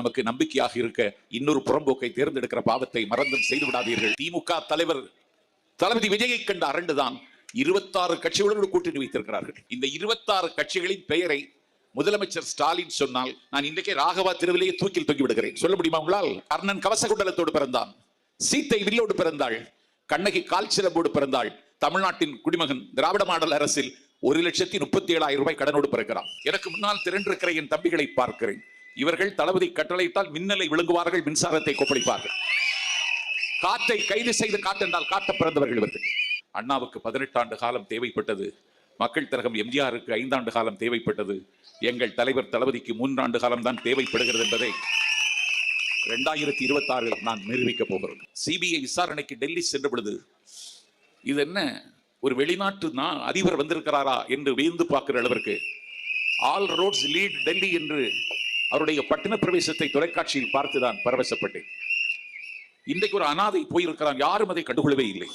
நமக்கு நம்பிக்கையாக இருக்க இன்னொரு புறம்போக்கை தேர்ந்தெடுக்கிற பாவத்தை மறந்தும் செய்து விடாதீர்கள். திமுக தலைவர் தளபதி விஜயை கண்ட அரண்டுதான் 26 கட்சிகளோடு கூட்டணி வைத்திருக்கிறார்கள். இந்த 26 கட்சிகளின் பெயரை முதலமைச்சர் ஸ்டாலின் சொன்னால் நான் இன்றைக்கே ராகவா தெருவிலேயே தூக்கில் தொங்கி விடுகிறேன். சொல்ல முடியுமா உங்களால்? கர்ணன் கவச குண்டலத்தோடு பிறந்தான், சீத்தை வில்லோடு பிறந்தாள், கண்ணகி கால் சிலம்போடு பிறந்தாள். தமிழ்நாட்டின் குடிமகன் திராவிட மாடல் அரசில் 1,37,000 ரூபாய் கடனோடு பிறக்கிறான். எனக்கு முன்னால் திரண்டிருக்கிற என் தம்பிகளை பார்க்கிறேன். இவர்கள் தளபதி கட்டளையிட்டால் மின்னலை விழுங்குவார்கள், மின்சாரத்தை கொப்பளிப்பார்கள். காற்றை கைது செய்து காட்டென்றால் காட்ட பிறந்தவர்கள் இவர்கள். அண்ணாவுக்கு 18 ஆண்டு காலம் தேவைப்பட்டது, மக்கள் திலகம் எம்ஜிஆருக்கு 5 ஆண்டு காலம் தேவைப்பட்டது. எங்கள் தலைவர் தளபதிக்கு 3 ஆண்டு காலம் தான் தேவைப்படுகிறது என்பதை 2026 நான் நிரூபிக்க போகிறேன். சிபிஐ விசாரணைக்கு டெல்லி சென்ற பொழுது இது என்ன ஒரு வெளிநாட்டு அதிபர் வந்திருக்கிறாரா என்று வியந்து பார்க்கிற அளவிற்கு ஆல் ரோட்ஸ் லீட் டெல்லி என்று அவருடைய பட்டண பிரவேசத்தை தொலைக்காட்சியில் பார்த்துதான் பரவசப்பட்டேன். இன்றைக்கு ஒரு அனாதை போயிருக்கிறான், யாரும் அதை கண்டுகொள்ளவே இல்லை.